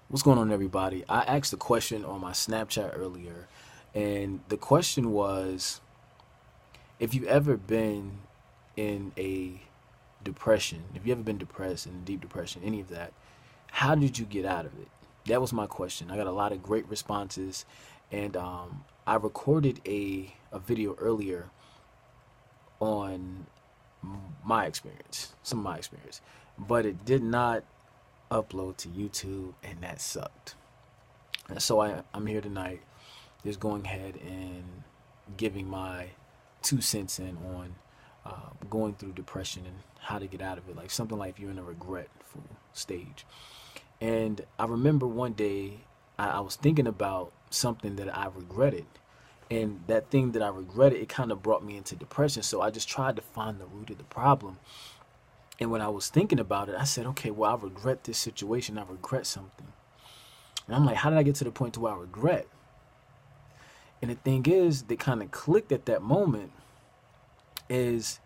What's going on, everybody? I asked a question on my Snapchat earlier, and the question was if you've ever been in a depression, if you ever been depressed, in a deep depression, any of that, how did you get out of it? That was my question. I got a lot of great responses, and I recorded a video earlier on my experience, some of my experience, but it did not upload to YouTube, and that sucked. And so I'm here tonight, just going ahead and giving my 2 cents in on going through depression and how to get out of it. Like something like if you're in a regretful stage. And I remember one day I was thinking about something that I regretted. And that thing that I regretted, it kind of brought me into depression. So I just tried to find the root of the problem. And when I was thinking about it, I said, okay, well, I regret this situation. I regret something. And I'm like, how did I get to the point to where I regret? And the thing is, that kind of clicked at that moment is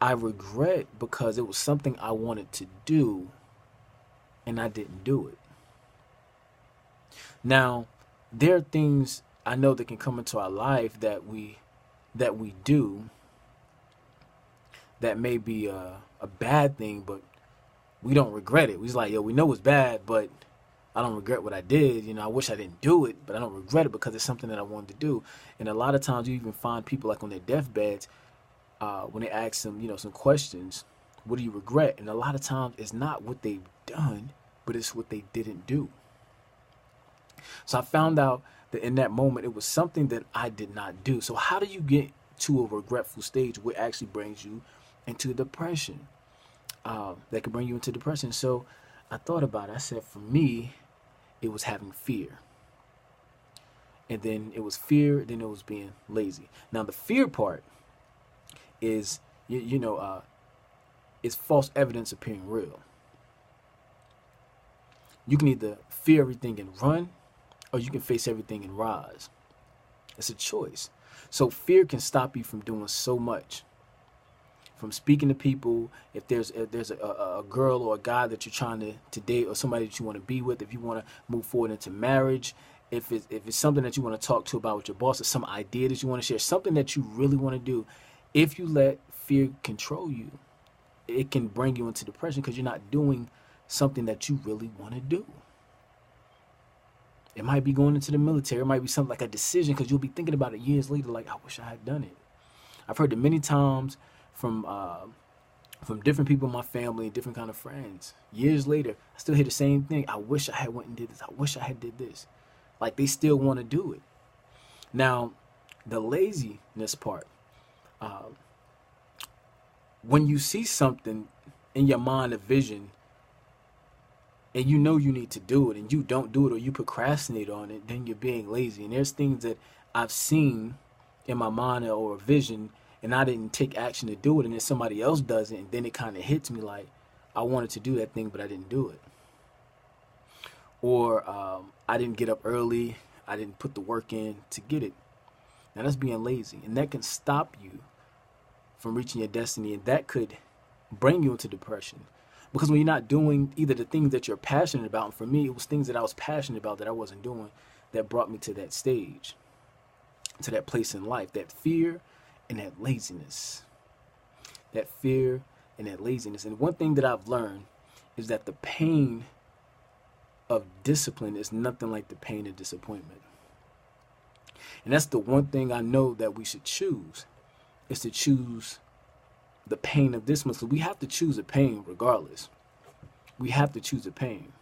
I regret because it was something I wanted to do and I didn't do it. Now, there are things I know that can come into our life that we do that may be a bad thing, but we don't regret it. We just like, yo, we know it's bad, but I don't regret what I did. I wish I didn't do it, but I don't regret it because it's something that I wanted to do. And a lot of times you even find people like on their deathbeds, when they ask them, some questions, what do you regret? And a lot of times it's not what they've done, but it's what they didn't do. So I found out that in that moment, it was something that I did not do. So how do you get to a regretful stage where it actually brings you into depression? That could bring you into depression. So I thought about it. I said, for me, it was having fear. And then it was fear, then it was being lazy. Now, the fear part is, is false evidence appearing real. You can either fear everything and run, or you can face everything and rise. It's a choice. So fear can stop you from doing so much, from speaking to people. If there's a girl or a guy that you're trying to date, or somebody that you want to be with, if you want to move forward into marriage, if it's something that you want to talk to about with your boss, or some idea that you want to share, something that you really want to do, if you let fear control you, it can bring you into depression because you're not doing something that you really want to do. It might be going into the military. It might be something like a decision because you'll be thinking about it years later, like, I wish I had done it. I've heard it many times from different people in my family, different kind of friends. Years later, I still hear the same thing. I wish I had went and did this. I wish I had did this. Like they still want to do it. Now, the laziness part. When you see something in your mind, a vision, and you know you need to do it, and you don't do it, or you procrastinate on it, then you're being lazy. And there's things that I've seen in my mind or a vision, and I didn't take action to do it, and then somebody else does it, and then it kind of hits me like I wanted to do that thing, but I didn't do it. Or I didn't get up early, I didn't put the work in to get it. Now that's being lazy, and that can stop you from reaching your destiny, and that could bring you into depression. Because when you're not doing either the things that you're passionate about, and for me, it was things that I was passionate about that I wasn't doing that brought me to that stage, to that place in life, that fear and that laziness. That fear and that laziness. And one thing that I've learned is that the pain of discipline is nothing like the pain of disappointment. And that's the one thing I know that we should choose, is to choose the pain of this one. So we have to choose a pain regardless. We have to choose a pain.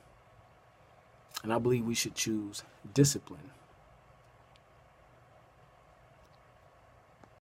And I believe we should choose discipline.